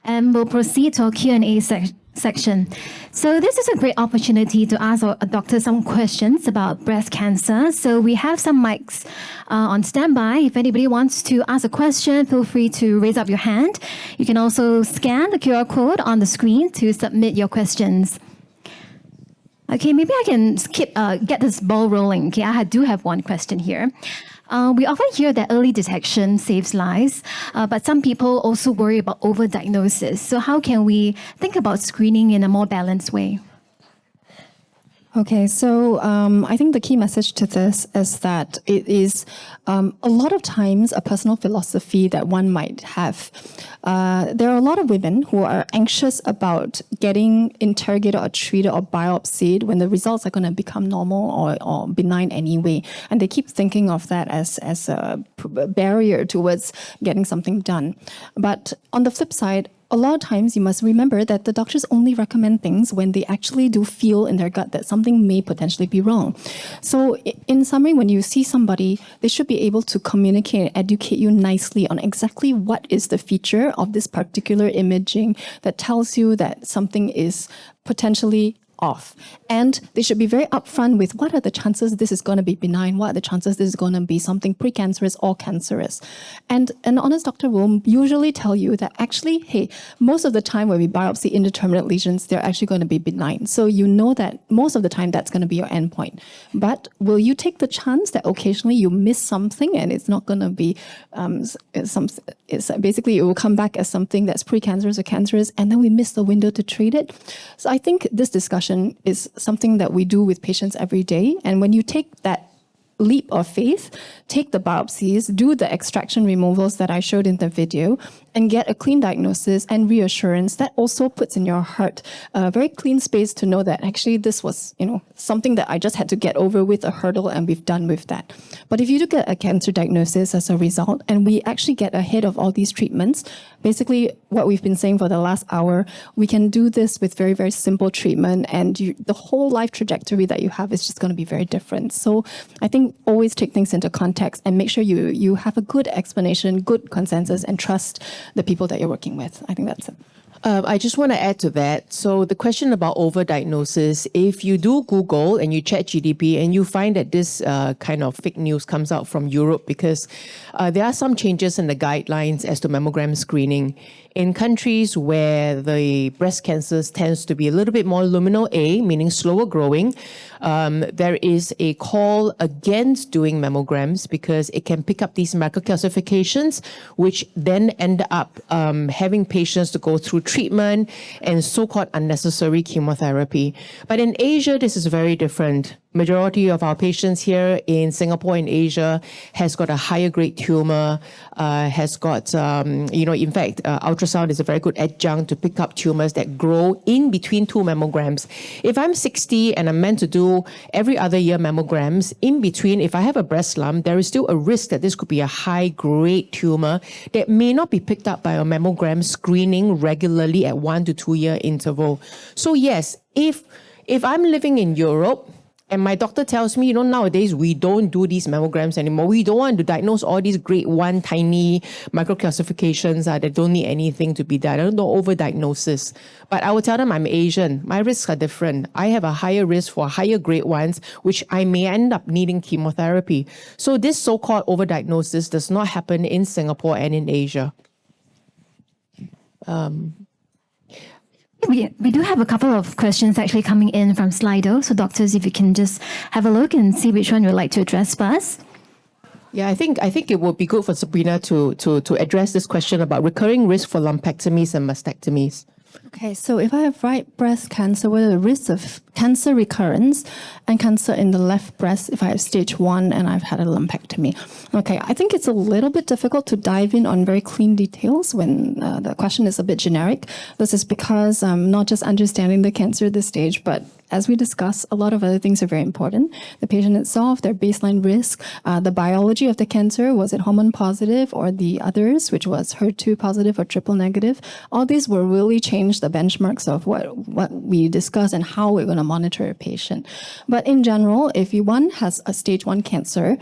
And we'll proceed to our Q&A section. So this is a great opportunity to ask our doctor some questions about breast cancer. So we have some mics on standby. If anybody wants to ask a question, feel free to raise up your hand. You can also scan the QR code on the screen to submit your questions. Okay, maybe I can get this ball rolling. Okay, I do have one question here. We often hear that early detection saves lives, but some people also worry about overdiagnosis. So how can we think about screening in a more balanced way? Okay, so I think the key message to this is that it is a lot of times a personal philosophy that one might have. There are a lot of women who are anxious about getting interrogated or treated or biopsied when the results are going to become normal or benign anyway. And they keep thinking of that as a barrier towards getting something done. But on the flip side, a lot of times you must remember that the doctors only recommend things when they actually do feel in their gut that something may potentially be wrong. So in summary, when you see somebody, they should be able to communicate and educate you nicely on exactly what is the feature of this particular imaging that tells you that something is potentially off. And they should be very upfront with what are the chances this is going to be benign, what are the chances this is going to be something precancerous or cancerous. And an honest doctor will usually tell you that actually, hey, most of the time when we biopsy indeterminate lesions, they're actually going to be benign. So you know that most of the time that's going to be your endpoint. But will you take the chance that occasionally you miss something and it's not going to be basically it will come back as something that's precancerous or cancerous, and then we miss the window to treat it? So I think this discussion is something that we do with patients every day. And when you take that leap of faith, take the biopsies, do the extraction removals that I showed in the video, and get a clean diagnosis and reassurance, that also puts in your heart a very clean space to know that actually this was, something that I just had to get over with, a hurdle, and we've done with that. But if you do get a cancer diagnosis as a result, and we actually get ahead of all these treatments, basically what we've been saying for the last hour, we can do this with very, very simple treatment, and the whole life trajectory that you have is just going to be very different. So I think always take things into context and make sure you have a good explanation, good consensus, and trust the people that you're working with. I think that's it. I just want to add to that. So the question about overdiagnosis, if you do Google and you check GDP and you find that this kind of fake news comes out from Europe, because there are some changes in the guidelines as to mammogram screening. In countries where the breast cancers tends to be a little bit more luminal A, meaning slower growing, there is a call against doing mammograms because it can pick up these microcalcifications, which then end up having patients to go through treatment and so-called unnecessary chemotherapy. But in Asia, this is very different. Majority of our patients here in Singapore and Asia has got a higher grade tumor, has got, in fact, ultrasound is a very good adjunct to pick up tumors that grow in between two mammograms. If I'm 60 and I'm meant to do every other year mammograms, in between, if I have a breast lump, there is still a risk that this could be a high grade tumor that may not be picked up by a mammogram screening regularly at 1 to 2 year interval. So yes, if I'm living in Europe, and my doctor tells me, nowadays we don't do these mammograms anymore. We don't want to diagnose all these grade 1 tiny microcalcifications that don't need anything to be done. I don't know overdiagnosis. But I will tell them I'm Asian. My risks are different. I have a higher risk for higher grade ones, which I may end up needing chemotherapy. So this so-called overdiagnosis does not happen in Singapore and in Asia. We do have a couple of questions actually coming in from Slido. So doctors, if you can just have a look and see which one you'd like to address first. Yeah, I think it would be good for Sabrina to address this question about recurring risk for lumpectomies and mastectomies. Okay, so if I have right breast cancer, what are the risks of cancer recurrence and cancer in the left breast if I have stage 1 and I've had a lumpectomy? Okay, I think it's a little bit difficult to dive in on very clean details when the question is a bit generic. This is because not just understanding the cancer at this stage, but as we discussed, a lot of other things are very important. The patient itself, their baseline risk, the biology of the cancer, was it hormone positive or the others, which was HER2 positive or triple negative? All these will really change the benchmarks of what we discuss and how we're going to monitor a patient. But in general, if one has a stage 1 cancer,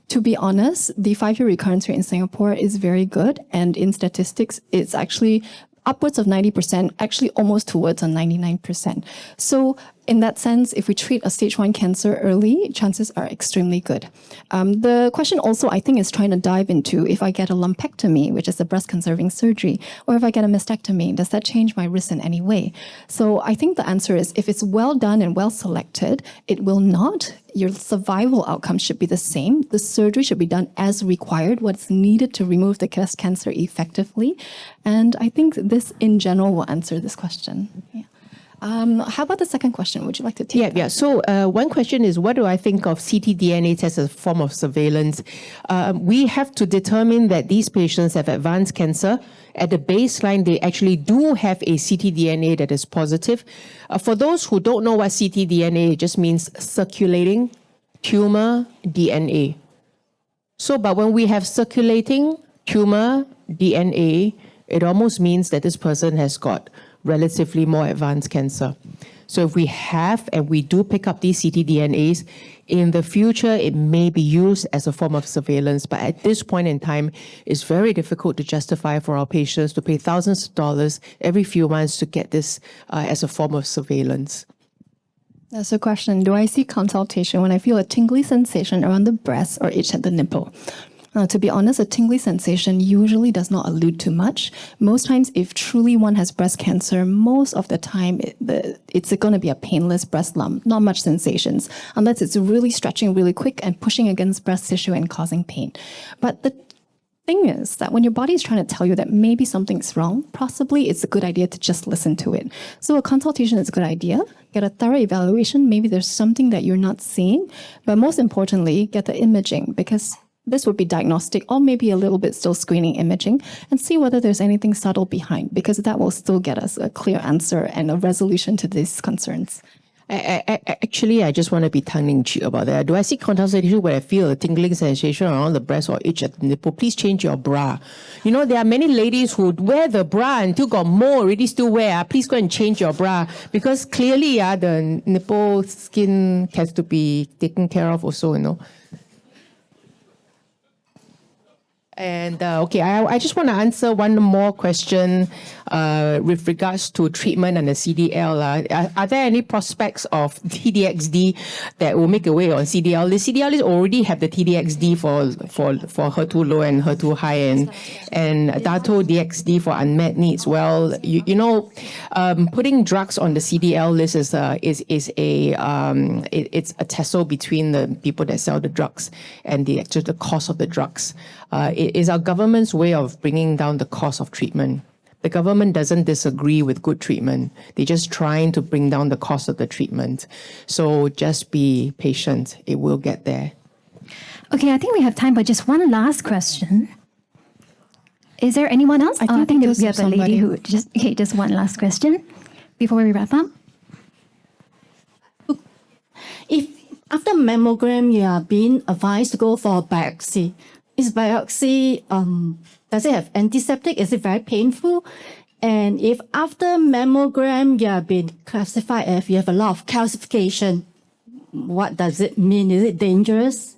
to be honest, the 5-year recurrence rate in Singapore is very good. And in statistics, it's actually upwards of 90%, actually almost towards a 99%. So in that sense, if we treat a stage 1 cancer early, chances are extremely good. The question also, I think, is trying to dive into if I get a lumpectomy, which is a breast conserving surgery, or if I get a mastectomy, does that change my risk in any way? So I think the answer is if it's well done and well selected, it will not. Your survival outcome should be the same. The surgery should be done as required, what's needed to remove the breast cancer effectively. And I think this, in general, will answer this question. Yeah. How about the second question? Would you like to take that? So one question is, what do I think of ctDNA test as a form of surveillance? We have to determine that these patients have advanced cancer. At the baseline, they actually do have a ctDNA that is positive. For those who don't know what ctDNA, it just means circulating tumor DNA. So, but when we have circulating tumor DNA, it almost means that this person has got relatively more advanced cancer. So if we have and we do pick up these ctDNAs, in the future, it may be used as a form of surveillance. But at this point in time, it's very difficult to justify for our patients to pay thousands of dollars every few months to get this as a form of surveillance. That's a question. Do I see consultation when I feel a tingly sensation around the breast or itch at the nipple? To be honest, a tingly sensation usually does not allude to much. Most times, if truly one has breast cancer, most of the time it's going to be a painless breast lump, not much sensations, unless it's really stretching really quick and pushing against breast tissue and causing pain. But the thing is that when your body is trying to tell you that maybe something's wrong, possibly it's a good idea to just listen to it. So a consultation is a good idea. Get a thorough evaluation. Maybe there's something that you're not seeing. But most importantly, get the imaging, because this would be diagnostic or maybe a little bit still screening imaging, and see whether there's anything subtle behind, because that will still get us a clear answer and a resolution to these concerns. Actually, I just want to be tongue-in-cheek about that. Do I see consultation where I feel a tingling sensation around the breast or itch at the nipple? Please change your bra. You know, there are many ladies who wear the bra until got more already still wear. Please go and change your bra, because clearly the nipple skin has to be taken care of also, you know. And okay, I just want to answer one more question with regards to treatment and the CDL. Are there any prospects of TDXD that will make a way on CDL? The CDL is already have the TDXD for HER2 low and HER2 high, and Dato DXD for unmet needs. Well, you know, putting drugs on the CDL list is it's a tussle between the people that sell the drugs and the cost of the drugs. It is our government's way of bringing down the cost of treatment. The government doesn't disagree with good treatment. They're just trying to bring down the cost of the treatment. So just be patient. It will get there. Okay, I think we have time for just one last question. Is there anyone else? I think we have a lady who just one last question before we wrap up. If after mammogram you are being advised to go for a biopsy, is biopsy, does it have antiseptic? Is it very painful? And if after mammogram you are being classified as you have a lot of calcification, what does it mean? Is it dangerous?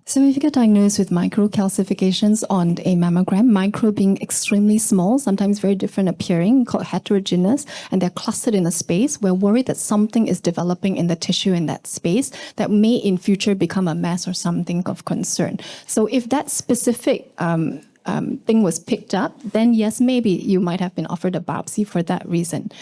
So if you get diagnosed with microcalcifications on a mammogram, micro being extremely small, sometimes very different appearing, called heterogeneous, and they're clustered in a space, we're worried that something is developing in the tissue in that space that may in future become a mass or something of concern. So if that specific thing was picked up, then yes, maybe you might have been offered a biopsy for that reason.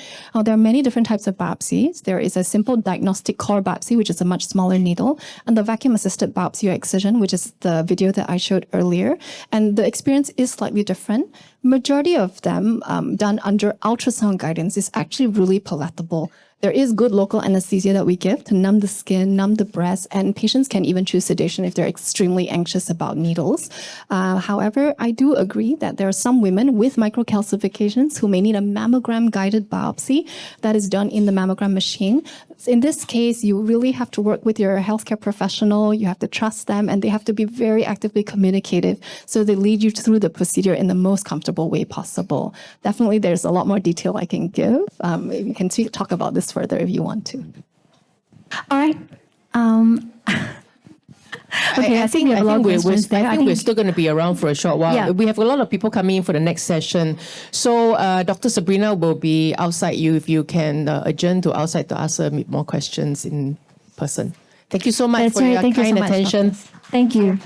There are many different types of biopsies. There is a simple diagnostic core biopsy, which is a much smaller needle, and the vacuum-assisted biopsy or excision, which is the video that I showed earlier. And the experience is slightly different. Majority of them done under ultrasound guidance is actually really palatable. There is good local anesthesia that we give to numb the skin, numb the breast, and patients can even choose sedation if they're extremely anxious about needles. However, I do agree that there are some women with microcalcifications who may need a mammogram-guided biopsy that is done in the mammogram machine. In this case, you really have to work with your healthcare professional, you have to trust them, and they have to be very actively communicative so they lead you through the procedure in the most comfortable way possible. Definitely, there's a lot more detail I can give. We can talk about this further if you want to. All right. Okay, I think we have a lot of questions there. I think we're still going to be around for a short while. Yeah. We have a lot of people coming in for the next session. So Dr. Sabrina will be outside you if you can adjourn to outside to ask her more questions in person. Thank you so much That's for right. your Thank you so kind much, attention. doctors. Thank you.